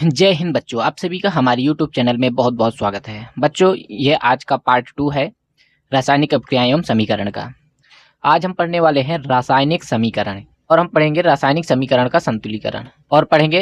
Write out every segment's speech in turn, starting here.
जय हिंद बच्चों, आप सभी का हमारे YouTube चैनल में बहुत बहुत स्वागत है। बच्चों, ये आज का पार्ट 2 है रासायनिक अभिक्रिया एवं समीकरण का। आज हम पढ़ने वाले हैं रासायनिक समीकरण और हम पढ़ेंगे रासायनिक समीकरण का संतुलीकरण और पढ़ेंगे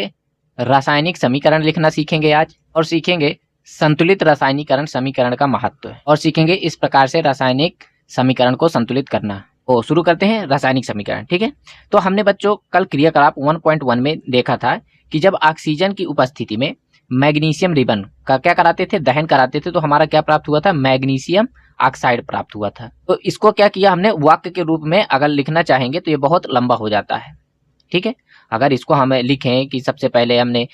रासायनिक समीकरण लिखना सीखेंगे आज, और सीखेंगे संतुलित रासायनिकरण समीकरण का महत्व और सीखेंगे इस प्रकार से रासायनिक समीकरण को संतुलित करना। तो शुरू करते हैं रासायनिक समीकरण। ठीक है, तो हमने बच्चों कल क्रियाकलाप 1.1 में देखा था कि जब ऑक्सीजन की उपस्थिति में मैग्नीशियम रिबन का क्या कराते थे, दहन कराते थे, तो हमारा क्या प्राप्त हुआ था, मैग्नीशियम ऑक्साइड प्राप्त हुआ था। तो इसको क्या किया हमने, वाक्य के रूप में अगर लिखना चाहेंगे तो ये बहुत लंबा हो जाता है। ठीक है, अगर इसको हम लिखें कि सबसे पहले हमने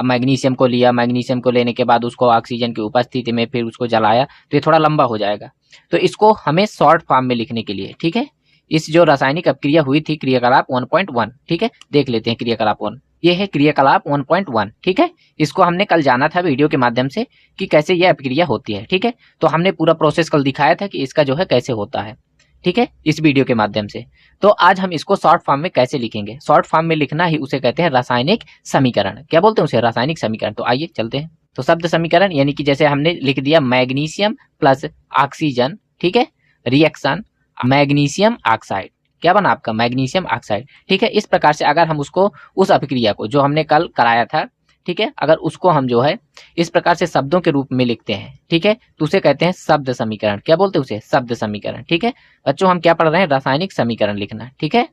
मैग्नीशियम को लिया, मैग्नीशियम को लेने के बाद उसको ऑक्सीजन की उपस्थिति में फिर उसको जलाया, तो ये थोड़ा लंबा हो जाएगा। तो इसको हमें शॉर्ट फॉर्म में लिखने के लिए, ठीक है, इस जो रासायनिक अभिक्रिया हुई थी क्रियाकलाप 1.1, ठीक है, देख लेते हैं क्रियाकलाप 1। ये है क्रियाकलाप 1.1। ठीक है, इसको हमने कल जाना था वीडियो के माध्यम से कि कैसे यह अभिक्रिया होती है। ठीक है, तो हमने पूरा प्रोसेस कल दिखाया था कि इसका जो है कैसे होता है। ठीक है, इस वीडियो के माध्यम से। तो आज हम इसको शॉर्ट फॉर्म में कैसे लिखेंगे, शॉर्ट फॉर्म में लिखना ही उसे कहते हैं रासायनिक समीकरण। क्या बोलते हैं उसे, रासायनिक समीकरण। तो आइए चलते हैं। तो शब्द समीकरण यानी कि जैसे हमने लिख दिया मैग्नीशियम प्लस ऑक्सीजन, ठीक है, रिएक्शन मैग्नीशियम ऑक्साइड, क्या बना आपका, मैग्नीशियम ऑक्साइड। ठीक है, इस प्रकार से अगर हम उसको, उस अभिक्रिया को जो हमने कल कराया था, ठीक है, अगर उसको हम जो है इस प्रकार से शब्दों के रूप में लिखते हैं, ठीक है, तो उसे कहते हैं शब्द समीकरण। क्या बोलते हैं उसे, शब्द समीकरण। ठीक है बच्चों, हम क्या पढ़ रहे हैं, रासायनिक समीकरण लिखना। ठीक है,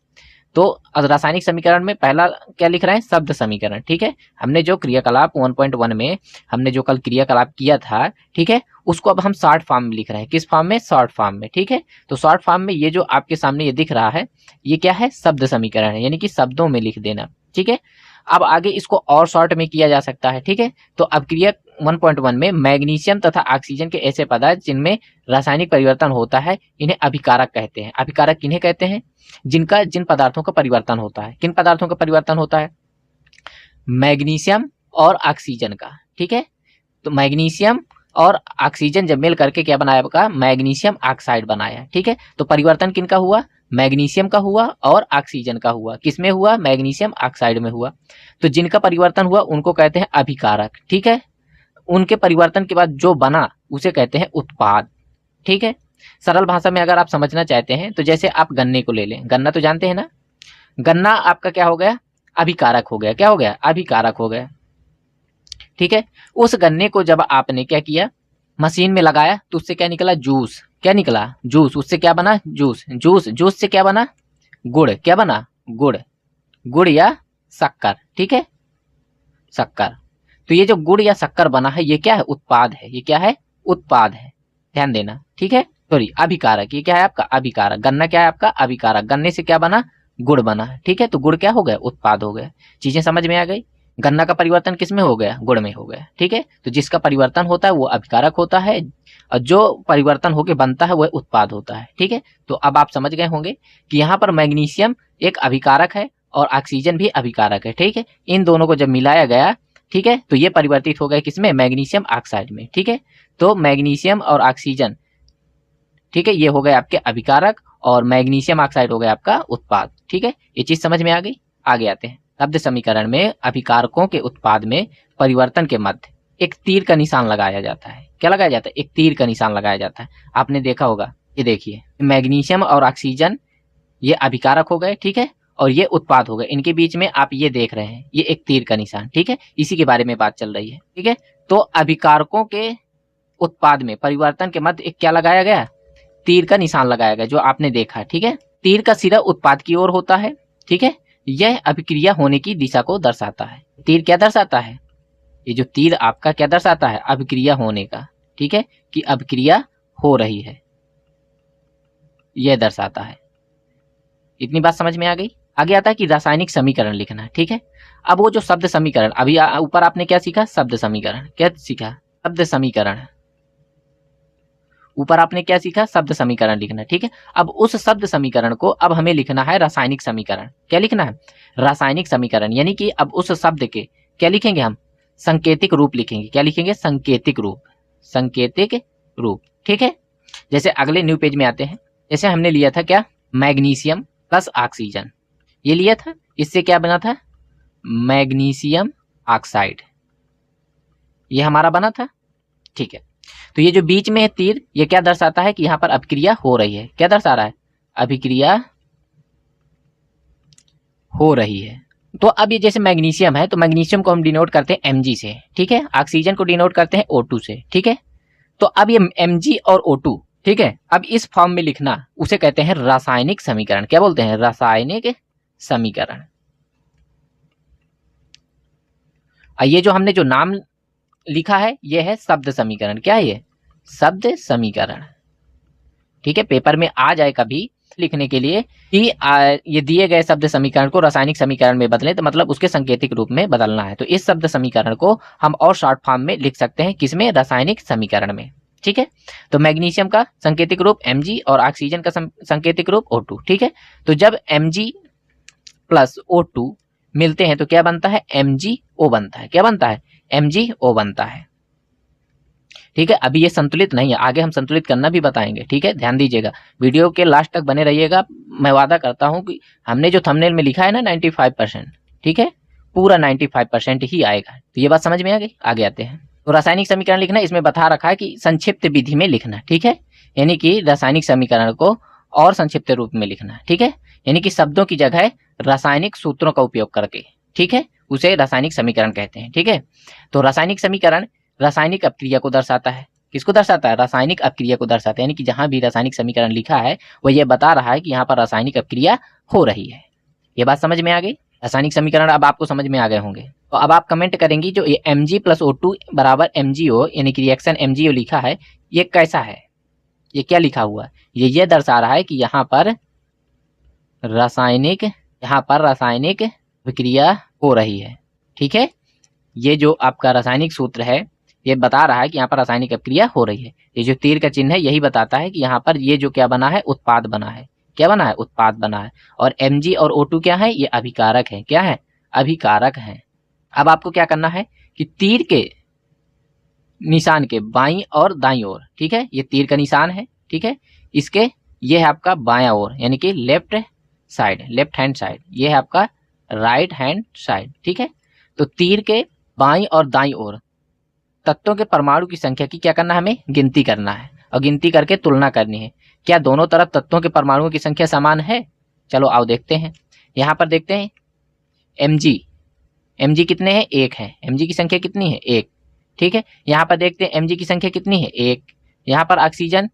तो रासायनिक समीकरण में पहला क्या लिख रहे हैं, शब्द समीकरण। ठीक है, हमने जो क्रियाकलाप 1.1 में हमने जो कल क्रियाकलाप किया था, ठीक है, उसको अब हम शॉर्ट फॉर्म में लिख रहे हैं। किस फॉर्म में, शॉर्ट फॉर्म में। ठीक है, तो शॉर्ट फॉर्म में ये जो आपके सामने ये दिख रहा है, ये क्या है, शब्द समीकरण है, यानी कि शब्दों में लिख देना। ठीक है, अब आगे इसको और शॉर्ट में किया जा सकता है। ठीक है, तो अब क्रिया 1.1 में मैग्नीशियम तथा ऑक्सीजन के ऐसे पदार्थ जिनमें रासायनिक परिवर्तन होता है, इन्हें अभिकारक कहते हैं। अभिकारक किन्हें कहते हैं, जिन पदार्थों का परिवर्तन होता है। किन पदार्थों का परिवर्तन होता है, मैग्नीशियम और ऑक्सीजन का। ठीक है, तो मैग्नीशियम और ऑक्सीजन जब मिल करके क्या बनाया आपका, मैग्नीशियम ऑक्साइड बनाया। ठीक है, तो परिवर्तन किनका हुआ, मैग्नीशियम का हुआ और ऑक्सीजन का हुआ। किसमें हुआ, मैग्नीशियम ऑक्साइड में हुआ। तो जिनका परिवर्तन हुआ उनको कहते हैं अभिकारक। ठीक है, उनके परिवर्तन के बाद जो बना उसे कहते हैं उत्पाद। ठीक है, सरल भाषा में अगर आप समझना चाहते हैं तो जैसे आप गन्ने को ले लें, गन्ना तो जानते हैं ना, गन्ना आपका क्या हो गया, अभिकारक हो गया। क्या हो गया, अभिकारक हो गया। ठीक है, उस गन्ने को जब आपने क्या किया, मशीन में लगाया, तो उससे क्या निकला, जूस। क्या निकला, जूस। उससे क्या बना, जूस। जूस से क्या बना, गुड़। क्या बना, गुड़। गुड़ या शक्कर। ठीक है, शक्कर। तो ये जो गुड़ या शक्कर बना है, ये क्या है, उत्पाद है। ये क्या है, उत्पाद है, ध्यान देना। ठीक है, सॉरी, अभिकारक। ये क्या है आपका, अभिकारक। गन्ना क्या है आपका, अभिकारक। गन्ने से क्या बना, गुड़ बना। ठीक है, तो गुड़ क्या हो गया, उत्पाद हो गया। चीजें समझ में आ गई। गन्ना का परिवर्तन किस में हो गया, गुड़ में हो गया। ठीक है, तो जिसका परिवर्तन होता है वो अभिकारक होता है, और जो परिवर्तन होके बनता है वह उत्पाद होता है। ठीक है, तो अब आप समझ गए होंगे कि यहाँ पर मैग्नीशियम एक अभिकारक है और ऑक्सीजन भी अभिकारक है। ठीक है, इन दोनों को जब मिलाया गया, ठीक है, तो ये परिवर्तित हो गए किसमें, मैग्नीशियम ऑक्साइड में। ठीक है, तो मैग्नीशियम और ऑक्सीजन, ठीक है, ये हो गए आपके अभिकारक और मैग्नीशियम ऑक्साइड हो गया आपका उत्पाद। ठीक है, ये चीज समझ में आ गई। आगे आते हैं। शब्द समीकरण में अभिकारकों के उत्पाद में परिवर्तन के मध्य एक तीर का निशान लगाया जाता है। क्या लगाया जाता है, एक तीर का निशान लगाया जाता है। आपने देखा होगा, ये देखिए, मैग्नीशियम और ऑक्सीजन ये अभिकारक हो गए, ठीक है, और ये उत्पाद हो गए। इनके बीच में आप ये देख रहे हैं, ये एक तीर का निशान। ठीक है, इसी के बारे में बात चल रही है। ठीक है, तो अभिकारकों के उत्पाद में परिवर्तन के मध्य एक क्या लगाया गया, तीर का निशान लगाया गया, जो आपने देखा। ठीक है, तीर का सिरा उत्पाद की ओर होता है। ठीक है, यह अभिक्रिया होने की दिशा को दर्शाता है। तीर क्या दर्शाता है, ये जो तीर आपका क्या दर्शाता है, अभिक्रिया होने का। ठीक है, कि अभिक्रिया हो रही है, यह दर्शाता है। इतनी बात समझ में आ गई। आगे आता है कि रासायनिक समीकरण लिखना। ठीक है, अब वो जो शब्द समीकरण, अभी ऊपर आपने क्या सीखा, शब्द समीकरण। क्या सीखा, शब्द समीकरण। ऊपर आपने क्या सीखा, शब्द समीकरण लिखना। ठीक है, अब उस शब्द समीकरण को अब हमें लिखना है रासायनिक समीकरण। क्या लिखना है, रासायनिक समीकरण, यानी कि अब उस शब्द के क्या लिखेंगे हम, संकेतिक रूप लिखेंगे। क्या लिखेंगे, संकेतिक रूप। संकेतिक रूप। ठीक है, जैसे अगले न्यू पेज में आते हैं। जैसे हमने लिया था क्या, मैग्नीशियम प्लस ऑक्सीजन, ये लिया था, इससे क्या बना था, मैग्नीशियम ऑक्साइड। ये हमारा बना था, ठीक है। तो ये जो बीच में है तीर, ये क्या दर्शाता है कि यहाँ पर अभिक्रिया हो रही है। क्या दर्शा रहा है? अभिक्रिया हो रही है। तो अब ये जैसे मैग्नीशियम है, तो मैग्नीशियम को हम डिनोट करते हैं Mg से, ठीक है। ऑक्सीजन को डिनोट करते हैं O2 से, ठीक है। तो अब ये Mg और O2, ठीक है, अब इस फॉर्म में लिखना उसे कहते हैं रासायनिक समीकरण। क्या बोलते हैं? रासायनिक समीकरण। ये जो हमने जो नाम लिखा है ये है शब्द समीकरण। क्या है ये? शब्द समीकरण, ठीक है। पेपर में आ जाए कभी लिखने के लिए कि ये दिए गए शब्द समीकरण को रासायनिक समीकरण में बदलें, तो मतलब उसके सांकेतिक रूप में बदलना है। तो इस शब्द समीकरण को हम और शॉर्ट फॉर्म में लिख सकते हैं, किसमें? रासायनिक समीकरण में, ठीक है। तो मैग्नीशियम का सांकेतिक रूप Mg और ऑक्सीजन का सांकेतिक रूप O2, ठीक है। तो जब Mg प्लस O2 मिलते हैं तो क्या बनता है? MgO बनता है। क्या बनता है? MgO बनता है, ठीक है। अभी ये संतुलित नहीं है, आगे हम संतुलित करना भी बताएंगे, ठीक है। ध्यान दीजिएगा, वीडियो के लास्ट तक बने रहिएगा। मैं वादा करता हूं कि हमने जो थंबनेल में लिखा है ना 95%, ठीक है, पूरा 95% ही आएगा। तो ये बात समझ में आ गई? आगे आते हैं। तो रासायनिक समीकरण लिखना, इसमें बता रखा है कि संक्षिप्त विधि में लिखना, ठीक है। यानी कि रासायनिक समीकरण को और संक्षिप्त रूप में लिखना, ठीक है। यानी कि शब्दों की जगह रासायनिक सूत्रों का उपयोग करके, ठीक है, उसे रासायनिक समीकरण कहते हैं, ठीक है। तो रासायनिक समीकरण रासायनिक अपक्रिया को दर्शाता है। किसको दर्शाता है? रासायनिक अपक्रिया को दर्शाता है। यानी कि जहां भी रासायनिक समीकरण लिखा है वो ये बता रहा है कि यहाँ पर रासायनिक अपक्रिया हो रही है। ये बात समझ में आ गई? रासायनिक समीकरण अब आपको समझ में आ गए होंगे। तो अब आप कमेंट करेंगी जो ये Mg प्लस O2 बराबर MgO यानी कि रिएक्शन MgO लिखा है, ये कैसा है? ये क्या लिखा हुआ है? ये दर्शा रहा है कि यहाँ पर रासायनिक विक्रिया हो रही है, ठीक है। ये जो आपका रासायनिक सूत्र है ये बता रहा है कि यहाँ पर रासायनिक अपक्रिया हो रही है। ये जो तीर का चिन्ह है यही बताता है कि यहाँ पर ये जो क्या बना है? उत्पाद बना है। क्या बना है? उत्पाद बना है। और Mg और O2 क्या है? ये अभिकारक है। क्या है? अभिकारक है। अब आपको क्या करना है कि तीर के निशान के बाईं और दाईं ओर, ठीक है, ये तीर का निशान है, ठीक है, इसके ये है आपका बायां ओर यानी कि लेफ्ट हैंड साइड, ये है आपका राइट हैंड साइड, ठीक है। तो तीर के बाईं और दाईं ओर तत्वों के परमाणु की संख्या की क्या करना है? हमें गिनती करना है और गिनती करके तुलना करनी है। क्या दोनों तरफ तत्वों के परमाणुओं की संख्या समान है? चलो आओ देखते हैं। यहां पर देखते हैं Mg कितने हैं? 1 है। Mg की संख्या कितनी है? 1, ठीक है। यहाँ पर देखते हैं Mg की संख्या कितनी है? 1। यहाँ पर ऑक्सीजन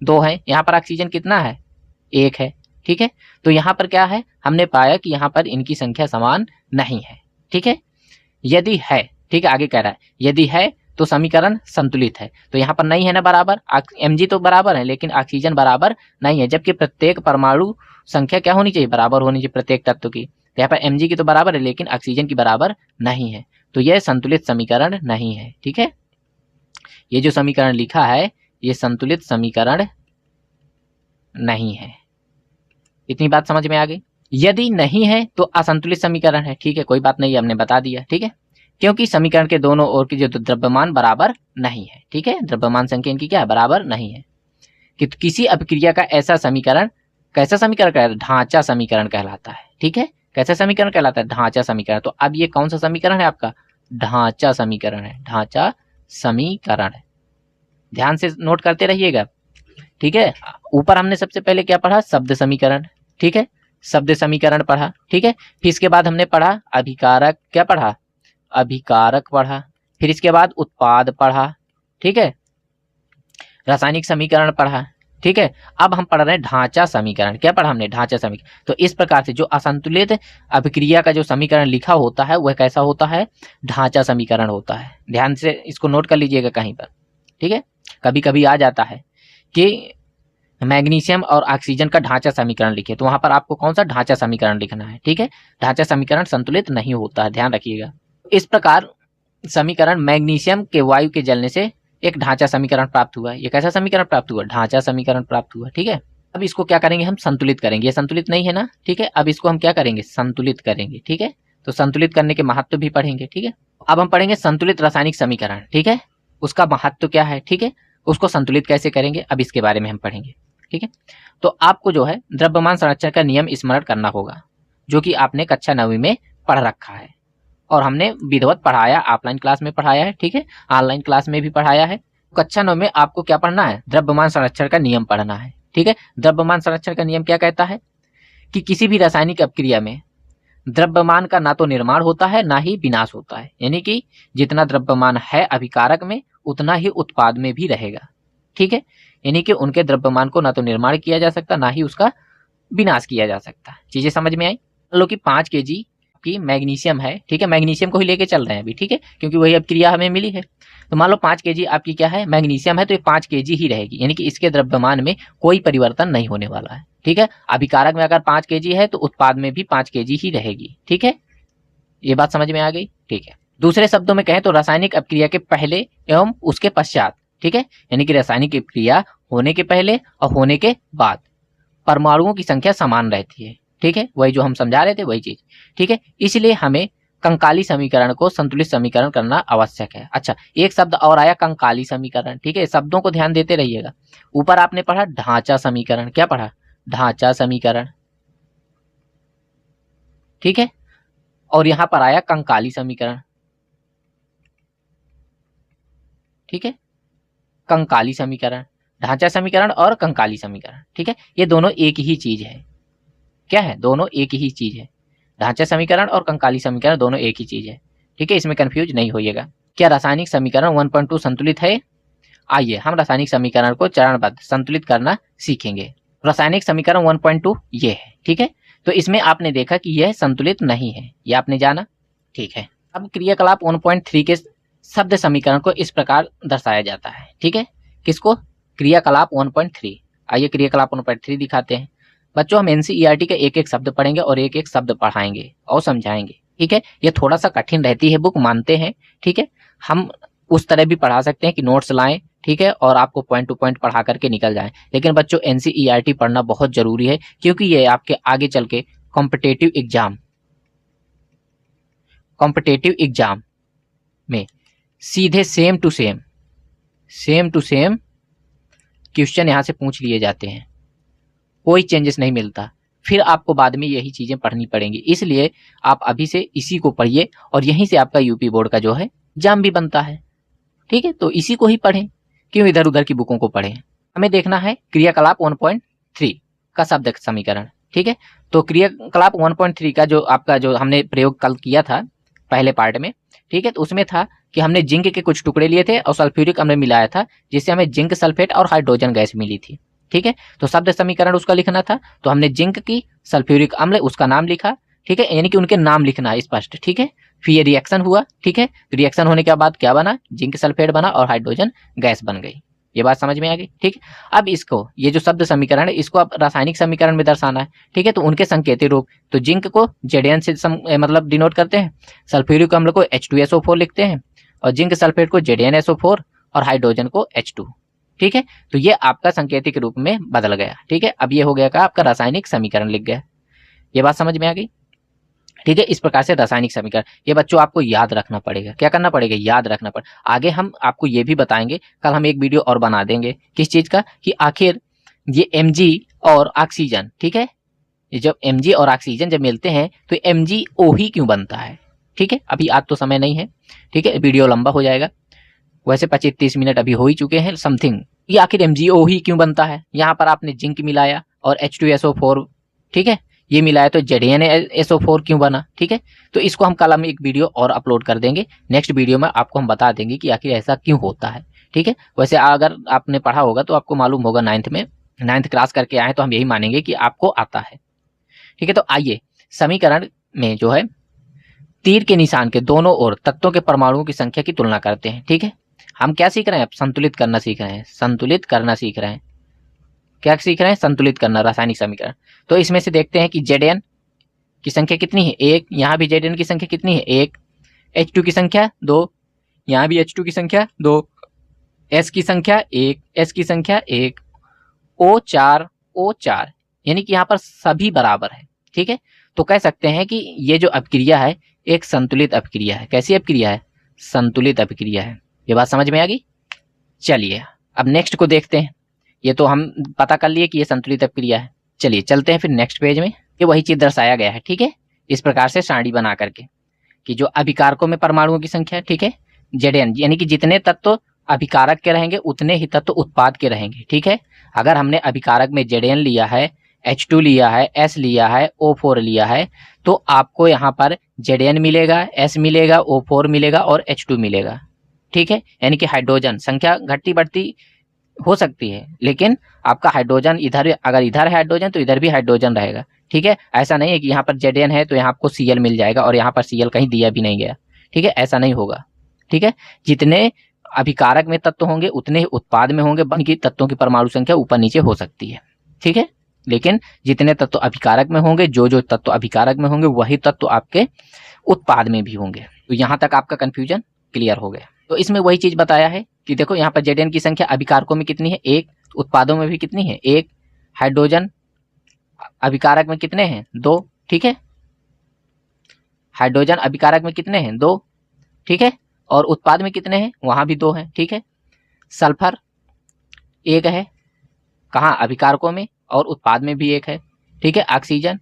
2 है। यहाँ पर ऑक्सीजन कितना है? 1 है, ठीक है। तो यहाँ पर क्या है? हमने पाया कि यहाँ पर इनकी संख्या समान नहीं है, ठीक है। यदि है, ठीक है, आगे कह रहा है यदि है तो समीकरण संतुलित है। तो यहाँ पर नहीं है ना बराबर, Mg तो बराबर है लेकिन ऑक्सीजन बराबर नहीं है, जबकि प्रत्येक परमाणु संख्या क्या होनी चाहिए? बराबर होनी चाहिए प्रत्येक तत्व की। यहाँ पर Mg की तो बराबर है लेकिन ऑक्सीजन की बराबर नहीं है, तो यह संतुलित समीकरण नहीं है, ठीक है। ये जो समीकरण लिखा है ये संतुलित समीकरण नहीं है। इतनी बात समझ में आ गई? यदि नहीं है तो असंतुलित समीकरण है, ठीक है, कोई बात नहीं, हमने बता दिया, ठीक है। क्योंकि समीकरण के दोनों ओर की जो द्रव्यमान बराबर नहीं है, ठीक है, द्रव्यमान संख्या इनकी क्या है? बराबर नहीं है। कि किसी अभिक्रिया का ऐसा समीकरण कैसा समीकरण कहलाता है? ढांचा समीकरण कहलाता है, ठीक है। कैसा समीकरण कहलाता है? ढांचा समीकरण। तो अब ये कौन सा समीकरण है आपका? ढांचा समीकरण है। ढांचा समीकरण, ध्यान से नोट करते रहिएगा, ठीक है। ऊपर हमने सबसे पहले क्या पढ़ा? शब्द समीकरण, ठीक है, शब्द समीकरण पढ़ा, ठीक है। फिर इसके बाद हमने पढ़ा अभिकारक, क्या पढ़ा? अभिकारक पढ़ा। फिर इसके बाद उत्पाद पढ़ा, ठीक है, रासायनिक समीकरण पढ़ा, ठीक है। अब हम पढ़ रहे हैं ढांचा समीकरण। क्या पढ़ा हमने? ढांचा समीकरण। तो इस प्रकार से जो असंतुलित अभिक्रिया का जो समीकरण लिखा होता है वह कैसा होता है? ढांचा समीकरण होता है। ध्यान से इसको नोट कर लीजिएगा कहीं पर, ठीक है। कभी कभी आ जाता है कि मैग्नीशियम और ऑक्सीजन का ढांचा समीकरण लिखे, तो वहां पर आपको कौन सा ढांचा समीकरण लिखना है, ठीक है। ढांचा समीकरण संतुलित नहीं होता है, ध्यान रखिएगा। इस प्रकार समीकरण मैग्नीशियम के वायु के जलने से एक ढांचा समीकरण प्राप्त हुआ है। ये कैसा समीकरण प्राप्त हुआ? ढांचा समीकरण प्राप्त हुआ, ठीक है। अब इसको क्या करेंगे? हम संतुलित करेंगे। ये संतुलित नहीं है ना, ठीक है। अब इसको हम क्या करेंगे? संतुलित करेंगे, ठीक है। तो संतुलित करने के महत्व भी पढ़ेंगे, ठीक है। अब हम पढ़ेंगे संतुलित रासायनिक समीकरण, ठीक है, उसका महत्व क्या है, ठीक है, उसको संतुलित कैसे करेंगे, अब इसके बारे में हम पढ़ेंगे, ठीक है। तो आपको जो है द्रव्यमान संरक्षण का नियम स्मरण करना होगा, जो कि आपने कक्षा 9वीं में पढ़ रखा है। और हमने विधिवत पढ़ाया, ऑफलाइन क्लास में पढ़ाया है, ठीक है, ऑनलाइन क्लास में भी पढ़ाया है। कक्षा 9 में आपको क्या पढ़ना है? द्रव्यमान संरक्षण का नियम पढ़ना है, ठीक है। द्रव्यमान संरक्षण का नियम क्या कहता है कि किसी भी रासायनिक अपक्रिया में द्रव्यमान का ना तो निर्माण होता है ना ही विनाश होता है, यानी कि जितना द्रव्यमान है अभिकारक में उतना ही उत्पाद में भी रहेगा, ठीक है। यानी कि उनके द्रव्यमान को ना तो निर्माण किया जा सकता ना ही उसका विनाश किया जा सकता। चीजें समझ में आई? मान लो कि 5 kg की मैग्नीशियम है, ठीक है, मैग्नीशियम को ही लेके चल रहे हैं अभी, ठीक है, क्योंकि वही अपक्रिया हमें मिली है। तो मान लो 5 kg आपकी क्या है? मैग्नीशियम है, तो ये 5 kg ही रहेगी, यानी कि इसके द्रव्यमान में कोई परिवर्तन नहीं होने वाला है, ठीक है। अभिकारक में अगर 5 kg है तो उत्पाद में भी 5 kg ही रहेगी, ठीक है। ये बात समझ में आ गई? ठीक है। दूसरे शब्दों में कहें तो रासायनिक अपक्रिया के पहले एवं उसके पश्चात, ठीक है, यानी कि रासायनिक अपक्रिया होने के पहले और होने के बाद परमाणुओं की संख्या समान रहती है, ठीक है, वही जो हम समझा रहे थे वही चीज, ठीक है। इसलिए हमें कंकाली समीकरण को संतुलित समीकरण करना आवश्यक है। अच्छा, एक शब्द और आया, कंकाली समीकरण, ठीक है, शब्दों को ध्यान देते रहिएगा। ऊपर आपने पढ़ा ढांचा समीकरण, क्या पढ़ा? ढांचा समीकरण, ठीक है, और यहां पर आया कंकाली समीकरण, ठीक है, कंकाली समीकरण, ढांचा समीकरण और कंकाली समीकरण, ठीक है, ये दोनों एक ही चीज है। क्या है? दोनों एक ही चीज है। ढांचा समीकरण और कंकाली समीकरण दोनों एक ही चीज है, ठीक है, इसमें कंफ्यूज नहीं होइएगा। क्या रासायनिक समीकरण 1.2 संतुलित है? आइए हम रासायनिक समीकरण को चरणबद्ध संतुलित करना सीखेंगे। रासायनिक समीकरण 1.2 ये है, ठीक है। तो इसमें आपने देखा कि यह संतुलित नहीं है, ये आपने जाना, ठीक है। अब क्रियाकलाप 1.3 के शब्द समीकरण को इस प्रकार दर्शाया जाता है, ठीक है। किसको? क्रियाकलाप 1.3। आइए क्रियाकलाप 1.3 दिखाते हैं। बच्चों हम एनसीईआरटी के एक एक शब्द पढ़ेंगे और एक एक शब्द पढ़ाएंगे और समझाएंगे, ठीक है। ये थोड़ा सा कठिन रहती है बुक, मानते हैं, ठीक है। हम उस तरह भी पढ़ा सकते हैं कि नोट्स लाएं, ठीक है, और आपको पॉइंट टू पॉइंट पढ़ा करके निकल जाएं। लेकिन बच्चों एनसीईआरटी पढ़ना बहुत जरूरी है, क्योंकि ये आपके आगे चल के कॉम्पिटेटिव एग्जाम में सीधे सेम टू सेम क्वेश्चन यहां से पूछ लिए जाते हैं, कोई चेंजेस नहीं मिलता। फिर आपको बाद में यही चीजें पढ़नी पड़ेंगी, इसलिए आप अभी से इसी को पढ़िए और यहीं से आपका यूपी बोर्ड का जो है एग्जाम भी बनता है, ठीक है। तो इसी को ही पढ़ें, क्यों इधर उधर की बुकों को पढ़ें। हमें देखना है क्रियाकलाप 1.3 का शब्द समीकरण, ठीक है। तो क्रियाकलाप 1.3 का जो आपका जो हमने प्रयोग कल किया था पहले पार्ट में, ठीक है, तो उसमें था कि हमने जिंक के कुछ टुकड़े लिए थे और सल्फ्यूरिक अम्ल मिलाया था, जिससे हमें जिंक सल्फेट और हाइड्रोजन गैस मिली थी, ठीक है। तो शब्द समीकरण उसका लिखना था, तो हमने जिंक की, सल्फ्यूरिक अम्ल, उसका नाम लिखा, ठीक है, यानी कि उनके नाम लिखना है स्पष्ट, ठीक है। फिर ये रिएक्शन हुआ, ठीक है, रिएक्शन होने के बाद क्या बना? जिंक सल्फेट बना और हाइड्रोजन गैस बन गई। ये बात समझ में आ गई, ठीक। अब इसको, ये जो शब्द समीकरण है, इसको आप रासायनिक समीकरण में दर्शाना है, ठीक है। तो उनके संकेतिक रूप, तो जिंक को Zn से मतलब डिनोट करते हैं, सल्फ्यूरिक अम्ल को H2SO4 लिखते हैं और जिंक सल्फेट को ZnSO4 और हाइड्रोजन को H2, ठीक है। तो ये आपका संकेतिक रूप में बदल गया, ठीक है। अब ये हो गया का आपका रासायनिक समीकरण लिख गया। ये बात समझ में आ गई, ठीक है। इस प्रकार से रासायनिक समीकरण, ये बच्चों आपको याद रखना पड़ेगा। क्या करना पड़ेगा? याद रखना पड़ेगा। आगे हम आपको ये भी बताएंगे, कल हम एक वीडियो और बना देंगे किस चीज का, कि आखिर ये Mg और ऑक्सीजन, ठीक है, ये जब Mg और ऑक्सीजन जब मिलते हैं तो MgO ही क्यों बनता है, ठीक है। अभी आज तो समय नहीं है, ठीक है, वीडियो लंबा हो जाएगा, वैसे 25-30 मिनट अभी हो ही चुके हैं समथिंग। ये आखिर MgO ही क्यों बनता है? यहाँ पर आपने जिंक मिलाया और H2SO4, ठीक है, ये मिलाया तो ZnSO4 क्यों बना, ठीक है। तो इसको हम कल हम एक वीडियो और अपलोड कर देंगे, नेक्स्ट वीडियो में आपको हम बता देंगे कि आखिर ऐसा क्यों होता है, ठीक है। वैसे अगर आपने पढ़ा होगा तो आपको मालूम होगा, 9th क्लास करके आए तो हम यही मानेंगे कि आपको आता है, ठीक है। तो आइए समीकरण में जो है तीर के निशान के दोनों ओर तत्वों के परमाणुओं की संख्या की तुलना करते हैं, ठीक है। हम क्या सीख रहे हैं? संतुलित करना सीख रहे हैं, संतुलित करना सीख रहे हैं। क्या सीख रहे हैं? संतुलित करना, रासायनिक समीकरण। तो इसमें से देखते हैं कि Zn की संख्या कितनी है? 1। यहाँ भी Zn की संख्या कितनी है? 1। H2 की संख्या 2, यहाँ भी H2 की संख्या 2, S की संख्या 1, S की संख्या 1, O4 O4, यानी कि यहाँ पर सभी बराबर है, ठीक है। तो कह सकते हैं कि ये जो अपक्रिया है एक संतुलित अपक्रिया है। कैसी अपक्रिया है? संतुलित अपक्रिया है। ये बात समझ में आ गई? चलिए अब नेक्स्ट को देखते हैं। ये तो हम पता कर लिए कि ये संतुलित अपक्रिया है। चलिए चलते हैं फिर नेक्स्ट पेज में। ये वही चीज दर्शाया गया है, ठीक है, इस प्रकार से सारणी बना करके। कि जो अभिकारकों में परमाणुओं की संख्या, ठीक है, Zn, यानी कि जितने तत्व अभिकारक के रहेंगे उतने ही तत्व उत्पाद के रहेंगे, ठीक है। अगर हमने अभिकारक में Zn लिया है, H2 लिया है, S लिया है, O4 लिया है, तो आपको यहाँ पर Zn मिलेगा, S मिलेगा, O4 मिलेगा और H2 मिलेगा, ठीक है। यानी कि हाइड्रोजन संख्या घटती बढ़ती हो सकती है, लेकिन आपका हाइड्रोजन इधर, अगर इधर है हाइड्रोजन तो इधर भी हाइड्रोजन रहेगा, ठीक है। ऐसा नहीं है कि यहाँ पर Zn है तो यहाँ आपको Cl मिल जाएगा और यहाँ पर Cl कहीं दिया भी नहीं गया, ठीक है, ऐसा नहीं होगा, ठीक है। जितने अभिकारक में तत्व होंगे उतने ही उत्पाद में होंगे, बाकी तत्वों की परमाणु संख्या ऊपर नीचे हो सकती है, ठीक है। लेकिन जितने तत्व अभिकारक में होंगे, जो तत्व अभिकारक में होंगे वही तत्व आपके उत्पाद में भी होंगे। तो यहाँ तक आपका कंफ्यूजन क्लियर हो गया। तो इसमें वही चीज बताया है कि देखो यहाँ पर Zn की संख्या अभिकारकों में कितनी है, 1, उत्पादों में भी कितनी है, 1, हाइड्रोजन अभिकारक में कितने हैं, 2, ठीक है। हाइड्रोजन अभिकारक में कितने हैं, 2, ठीक है। और उत्पाद में कितने हैं, वहां भी 2 हैं, ठीक है। सल्फर 1 है, कहाँ, अभिकारकों में, और उत्पाद में भी 1 है, ठीक है। ऑक्सीजन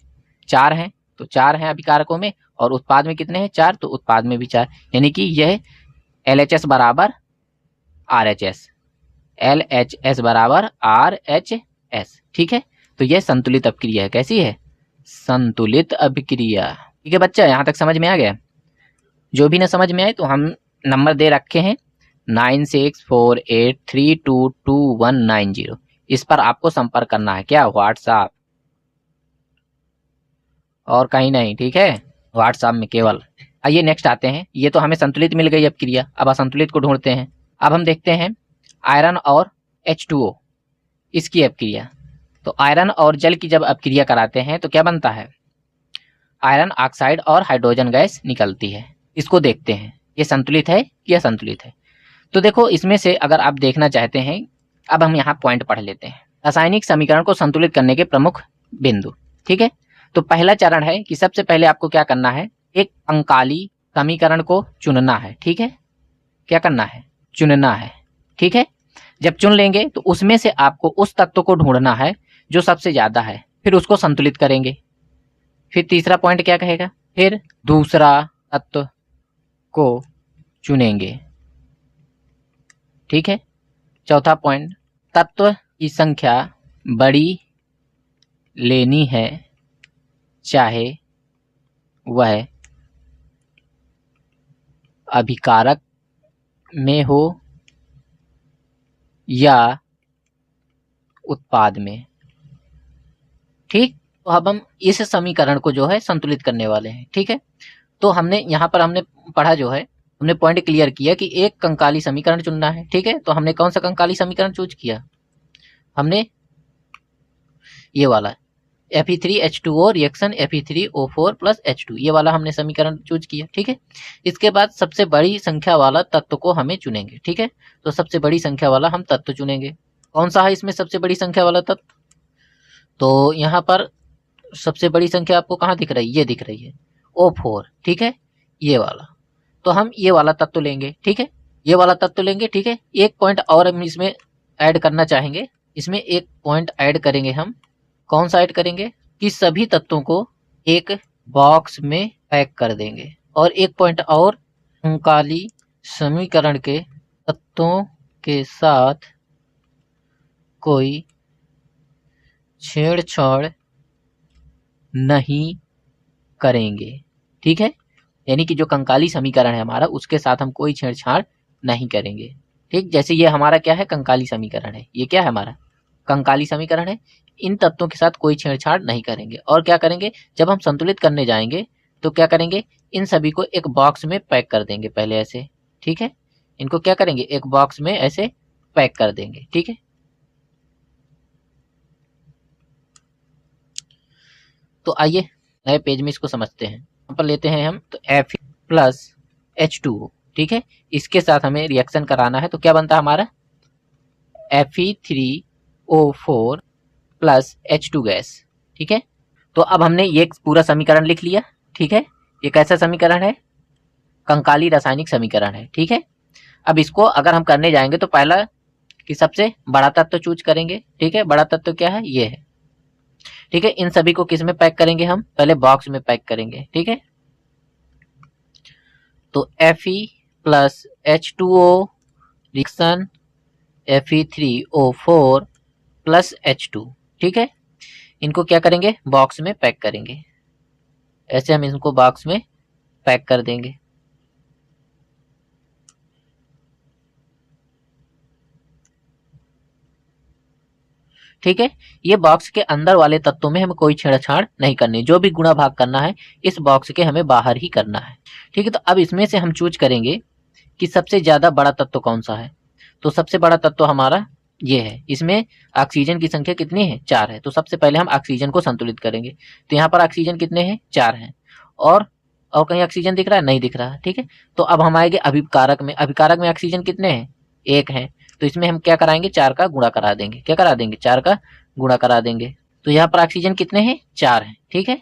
4 हैं, तो 4 हैं अभिकारकों में और उत्पाद में कितने हैं, 4, तो उत्पाद में भी 4, यानी कि यह LHS बराबर RHS, LHS बराबर RHS, ठीक है। तो यह संतुलित अभिक्रिया है। कैसी है, संतुलित अभिक्रिया, ठीक है बच्चा, यहां तक समझ में आ गया। जो भी ना समझ में आए तो हम नंबर दे रखे हैं 9648322190, इस पर आपको संपर्क करना है, क्या, व्हाट्सएप, और कहीं नहीं, ठीक है, व्हाट्सएप में केवल। आइए नेक्स्ट आते हैं। ये तो हमें संतुलित मिल गई अपक्रिया, अब असंतुलित को ढूंढते हैं। अब हम देखते हैं आयरन और H2O, इसकी अपक्रिया। तो आयरन और जल की जब अपक्रिया कराते हैं तो क्या बनता है, आयरन ऑक्साइड और हाइड्रोजन गैस निकलती है। इसको देखते हैं ये संतुलित है या असंतुलित है। तो देखो इसमें से अगर आप देखना चाहते हैं, अब हम यहाँ पॉइंट पढ़ लेते हैं, रासायनिक समीकरण को संतुलित करने के प्रमुख बिंदु, ठीक है। तो पहला चरण है कि सबसे पहले आपको क्या करना है, एक कंकाली समीकरण को चुनना है, ठीक है। क्या करना है, चुनना है, ठीक है। जब चुन लेंगे तो उसमें से आपको उस तत्व को ढूंढना है जो सबसे ज्यादा है, फिर उसको संतुलित करेंगे। फिर तीसरा पॉइंट क्या कहेगा, फिर दूसरा तत्व को चुनेंगे, ठीक है। चौथा पॉइंट, तत्व की संख्या बड़ी लेनी है, चाहे वह अभिकारक में हो या उत्पाद में, ठीक। तो अब हम इस समीकरण को जो है संतुलित करने वाले हैं, ठीक है। तो हमने यहाँ पर हमने पढ़ा जो है, हमने पॉइंट क्लियर किया कि एक कंकाली समीकरण चुनना है, ठीक है। तो हमने कौन सा कंकाली समीकरण चूज किया, हमने ये वाला Fe3H2O reaction Fe3O4 plus H2, ये वाला हमने समीकरण चूज किया, ठीक है। इसके बाद सबसे बड़ी संख्या वाला तत्व को हमें चुनेंगे, ठीक है। तो सबसे बड़ी संख्या वाला हम तत्व चुनेंगे। कौन सा है इसमें सबसे बड़ी संख्या वाला तत्व, तो यहाँ पर सबसे बड़ी संख्या आपको कहाँ दिख रही है, ये दिख रही है O4, ठीक है, ये वाला। तो हम ये वाला तत्व लेंगे, ठीक है, ये वाला तत्व लेंगे, ठीक है। एक पॉइंट और हम इसमें ऐड करना चाहेंगे, इसमें एक पॉइंट ऐड करेंगे हम, कौन सा ऐड करेंगे, कि सभी तत्वों को एक बॉक्स में पैक कर देंगे। और एक पॉइंट और, कंकाली समीकरण के तत्वों के साथ कोई छेड़छाड़ नहीं करेंगे, ठीक है। यानी कि जो कंकाली समीकरण है हमारा, उसके साथ हम कोई छेड़छाड़ नहीं करेंगे, ठीक। जैसे ये हमारा क्या है, कंकाली समीकरण है, ये क्या है हमारा कंकाली समीकरण है, इन तत्वों के साथ कोई छेड़छाड़ नहीं करेंगे। और क्या करेंगे, जब हम संतुलित करने जाएंगे तो क्या करेंगे, इन सभी को एक बॉक्स में पैक कर देंगे पहले ऐसे, ठीक है। इनको क्या करेंगे, एक बॉक्स में ऐसे पैक कर देंगे, ठीक है। तो आइए नए पेज में इसको समझते हैं। यहाँ पर लेते हैं हम, तो Fe प्लस H2O, ठीक है, इसके साथ हमें रिएक्शन कराना है। तो क्या बनता है हमारा, Fe3O4 प्लस H2 गैस, ठीक है। तो अब हमने ये पूरा समीकरण लिख लिया, ठीक है। ये कैसा समीकरण है, कंकाली रासायनिक समीकरण है, ठीक है। अब इसको अगर हम करने जाएंगे तो पहला कि सबसे बड़ा तत्व चूज करेंगे, ठीक है। बड़ा तत्व क्या है, ये है, ठीक है। इन सभी को किस में पैक करेंगे हम, पहले बॉक्स में पैक करेंगे, ठीक है। तो Fe plus H2O reaction Fe3O4 plus H2, ठीक है। इनको क्या करेंगे, बॉक्स में पैक करेंगे। ऐसे हम इनको बॉक्स में पैक कर देंगे। ठीक है, ये बॉक्स के अंदर वाले तत्वों में हमें कोई छेड़छाड़ नहीं करनी, जो भी गुणा भाग करना है इस बॉक्स के हमें बाहर ही करना है। ठीक है, तो अब इसमें से हम चूज करेंगे कि सबसे ज्यादा बड़ा तत्व कौन सा है। तो सबसे बड़ा तत्व हमारा ये है। इसमें ऑक्सीजन की संख्या कितनी है, 4 है। तो सबसे पहले हम ऑक्सीजन को संतुलित करेंगे। तो यहाँ पर ऑक्सीजन कितने हैं, 4 हैं। और कहीं ऑक्सीजन दिख रहा है, नहीं दिख रहा। ठीक है, तो अब हम आएंगे अभिकारक में। अभिकारक में ऑक्सीजन कितने हैं, 1 है। तो इसमें हम क्या कराएंगे, 4 का गुणा करा देंगे। क्या करा देंगे, 4 का गुणा करा देंगे। तो यहाँ पर ऑक्सीजन कितने हैं, 4 हैं। ठीक है,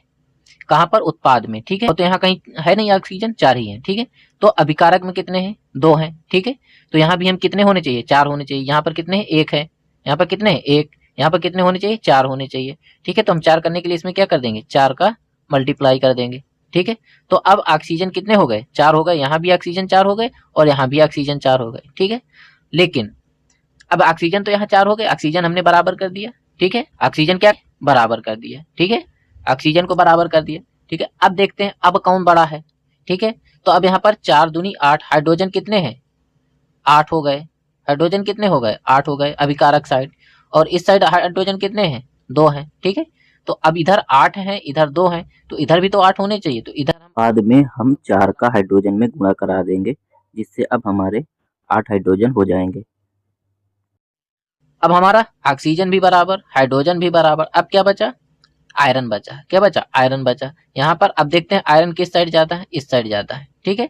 कहाँ पर, उत्पाद में। ठीक है, तो यहाँ कहीं है नहीं ऑक्सीजन, 4 ही है। ठीक है, तो अभिकारक में कितने हैं, 2 हैं। ठीक है, तो यहाँ भी हम कितने होने चाहिए, 4 होने चाहिए। यहाँ पर कितने हैं, 1 है। यहाँ पर कितने हैं, 1। यहाँ पर कितने होने चाहिए, 4 होने चाहिए। ठीक है, तो हम 4 करने के लिए इसमें क्या कर देंगे, 4 का मल्टीप्लाई कर देंगे। ठीक है, तो अब ऑक्सीजन कितने हो गए, 4 हो गए। यहाँ भी ऑक्सीजन 4 हो गए और यहाँ भी ऑक्सीजन 4 हो गए। ठीक है, लेकिन अब ऑक्सीजन तो यहाँ 4 हो गए, ऑक्सीजन हमने बराबर कर दिया। ठीक है, ऑक्सीजन क्या बराबर कर दिया। ठीक है, ऑक्सीजन को बराबर कर दिया। ठीक है, अब देखते हैं अब कौन बड़ा है। ठीक है, तो अब यहाँ पर 4 दूनी 8, हाइड्रोजन कितने हैं, 8 हो गए। हाइड्रोजन कितने हो गए, 8 हो गए अभिकारक साइड। और इस साइड हाइड्रोजन कितने हैं, 2 हैं। ठीक है, तो अब इधर 8 है, इधर 2 है, तो इधर भी तो 8 होने चाहिए। तो इधर बाद में हम 4 का हाइड्रोजन में गुणा करा देंगे, जिससे अब हमारे 8 हाइड्रोजन हो जाएंगे। अब हमारा ऑक्सीजन भी बराबर, हाइड्रोजन भी बराबर। अब क्या बचा, आयरन बचा। क्या बचा, आयरन बचा। यहाँ पर अब देखते हैं आयरन किस साइड जाता है, इस साइड जाता है। ठीक है,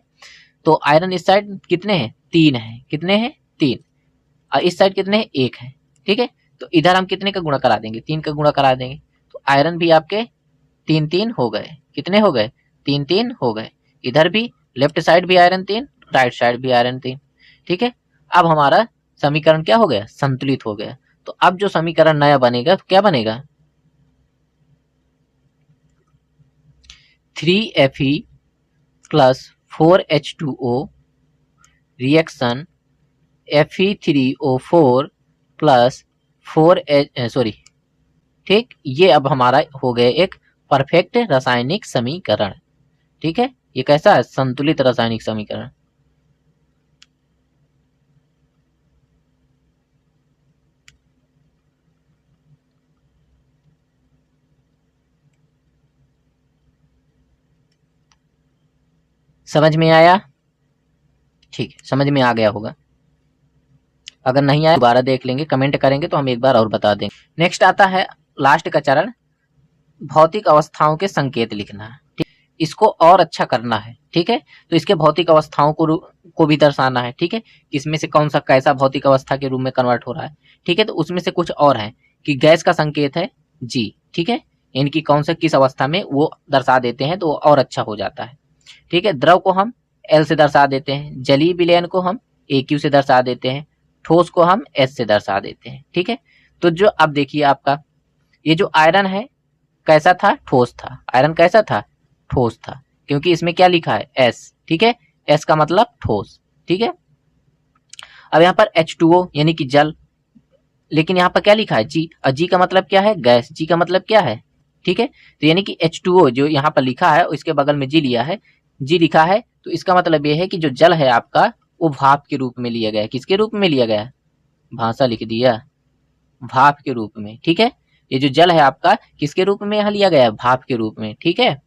तो आयरन इस साइड कितने हैं, 3 है। कितने हैं, 3। और इस साइड कितने हैं, 1 है। ठीक है, तो इधर हम कितने का गुणा करा देंगे, 3 का गुणा करा देंगे। तो आयरन भी आपके 3 हो गए। कितने हो गए, 3 हो गए। इधर भी लेफ्ट साइड भी आयरन 3, राइट साइड भी आयरन 3। ठीक है, अब हमारा समीकरण क्या हो गया, संतुलित हो गया। तो अब जो समीकरण नया बनेगा तो क्या बनेगा, 3Fe plus 4H2O reaction Fe3O4 plus 4H sorry, ठीक, ये अब हमारा हो गया एक परफेक्ट रासायनिक समीकरण। ठीक है, ये कैसा है, संतुलित रासायनिक समीकरण। समझ में आया, ठीक है, समझ में आ गया होगा। अगर नहीं आया दोबारा देख लेंगे, कमेंट करेंगे तो हम एक बार और बता देंगे। नेक्स्ट आता है लास्ट का चरण, भौतिक अवस्थाओं के संकेत लिखना। ठीक, इसको और अच्छा करना है। ठीक है, तो इसके भौतिक अवस्थाओं को भी दर्शाना है। ठीक है, इसमें से कौन सा कैसा भौतिक अवस्था के रूप में कन्वर्ट हो रहा है। ठीक है, तो उसमें से कुछ और है कि गैस का संकेत है G। ठीक है, इनकी कौन सा किस अवस्था में वो दर्शा देते हैं तो और अच्छा हो जाता है। ठीक है, द्रव को हम L से दर्शा देते हैं, जलीय विलयन को हम AQ से दर्शा देते हैं, ठोस को हम S से दर्शा देते हैं। ठीक है, तो जो अब देखिए आपका ये जो आयरन है कैसा था, ठोस था। आयरन कैसा था, ठोस था, क्योंकि इसमें क्या लिखा है, S। ठीक है, S का मतलब ठोस। ठीक है, अब यहाँ पर H2O यानी कि जल, लेकिन यहाँ पर क्या लिखा है, G। और G का मतलब क्या है, गैस। G का मतलब क्या है, ठीक है, तो यानी कि H2O जो यहाँ पर लिखा है इसके बगल में G लिया है, G लिखा है, तो इसका मतलब ये है कि जो जल है आपका वो भाप के रूप में लिया गया है। किसके रूप में लिया गया है, भाषा लिख दिया, भाप के रूप में। ठीक है, ये जो जल है आपका किसके रूप में यहाँ लिया गया है, भाप के रूप में। ठीक है,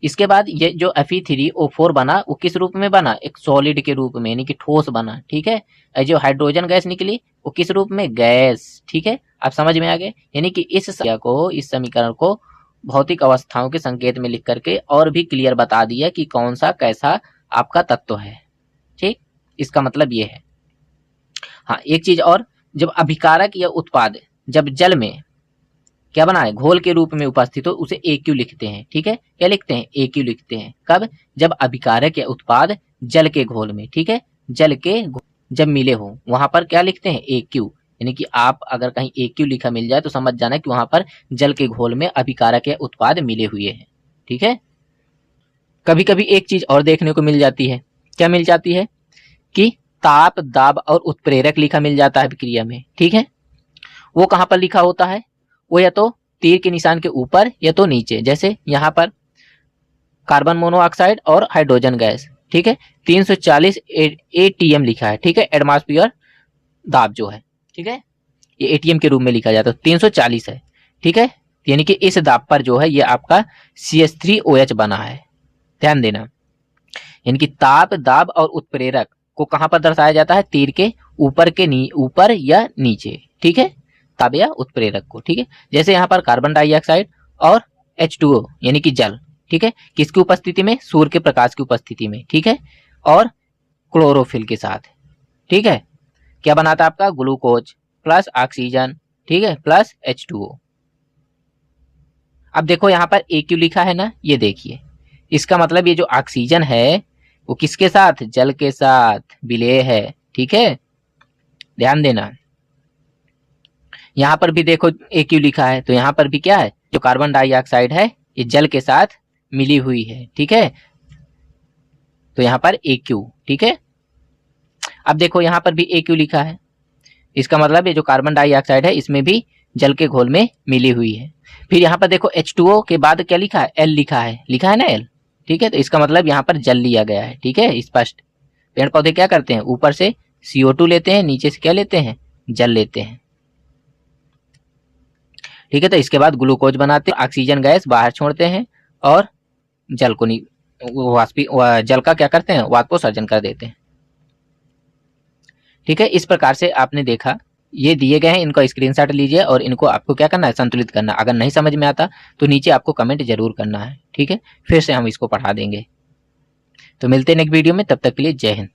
इसके बाद ये जो Fe3O4 बना वो किस रूप में बना, एक सॉलिड के रूप में यानी कि ठोस बना। ठीक है, जो हाइड्रोजन गैस निकली वो किस रूप में, गैस। ठीक है, आप समझ में आ गए। यानी कि इस समीकरण को भौतिक अवस्थाओं के संकेत में लिख करके और भी क्लियर बता दिया कि कौन सा कैसा आपका तत्व है। ठीक, इसका मतलब ये है। हाँ, एक चीज और, जब अभिकारक या उत्पाद जब जल में क्या बना है, घोल के रूप में उपस्थित हो उसे AQ लिखते हैं। ठीक है, क्या लिखते हैं, AQ लिखते हैं। कब, जब अभिकारक या उत्पाद जल के घोल में, ठीक है, जल के जब मिले हो वहां पर क्या लिखते हैं, AQ। यानी कि आप अगर कहीं AQ लिखा मिल जाए तो समझ जाना कि वहां पर जल के घोल में अभिकारक या उत्पाद मिले हुए हैं। ठीक है, कभी कभी एक चीज और देखने को मिल जाती है। क्या मिल जाती है कि ताप, दाब और उत्प्रेरक लिखा मिल जाता है अभिक्रिया में। ठीक है, वो कहां पर लिखा होता है? वो या तो तीर के निशान के ऊपर या तो नीचे। जैसे यहां पर कार्बन मोनोऑक्साइड और हाइड्रोजन गैस, ठीक है, 340 ATM लिखा है। ठीक है, एटमॉस्फेयर दाब जो है, ठीक है, ये ATM के रूप में लिखा जाता है, 340 है। ठीक है, यानी कि इस दाब पर जो है ये आपका CH3OH बना है। ध्यान देना, यानी कि ताप, दाब और उत्प्रेरक को कहां पर दर्शाया जाता है? तीर के ऊपर ऊपर या नीचे। ठीक है, ताप या उत्प्रेरक को। ठीक है, जैसे यहाँ पर कार्बन डाइऑक्साइड और H2O यानी कि जल, ठीक है, किसकी उपस्थिति में? सूर्य के प्रकाश की उपस्थिति में। ठीक है, और क्लोरोफिल के साथ। ठीक है, क्या बनाता है आपका? ग्लूकोज प्लस ऑक्सीजन, ठीक है, प्लस H2O। अब देखो यहाँ पर AQ लिखा है ना, ये देखिए, इसका मतलब ये जो ऑक्सीजन है वो किसके साथ? जल के साथ विलेय है। ठीक है, ध्यान देना, यहां पर भी देखो AQ लिखा है, तो यहां पर भी क्या है? जो कार्बन डाइऑक्साइड है ये जल के साथ मिली हुई है। ठीक है, तो यहां पर AQ। ठीक है, अब देखो यहां पर भी AQ लिखा है, इसका मतलब ये जो कार्बन डाइऑक्साइड है इसमें भी जल के घोल में मिली हुई है। फिर यहाँ पर देखो H2O के बाद क्या लिखा है? L लिखा है ना, L। ठीक है, तो इसका मतलब यहाँ पर जल लिया गया है। ठीक है, स्पष्ट। पेड़ पौधे क्या करते हैं? ऊपर से CO2 लेते हैं, नीचे से क्या लेते हैं? जल लेते हैं। ठीक है, तो इसके बाद ग्लूकोज बनाते हैं, ऑक्सीजन गैस बाहर छोड़ते हैं और जल को जल का क्या करते हैं? वाष्पोत्सर्जन कर देते हैं। ठीक है, इस प्रकार से आपने देखा, ये दिए गए हैं, इनको स्क्रीनशॉट लीजिए और इनको आपको क्या करना है? संतुलित करना। अगर नहीं समझ में आता तो नीचे आपको कमेंट जरूर करना है। ठीक है, फिर से हम इसको पढ़ा देंगे। तो मिलते हैं नेक्स्ट वीडियो में, तब तक के लिए जय हिंद।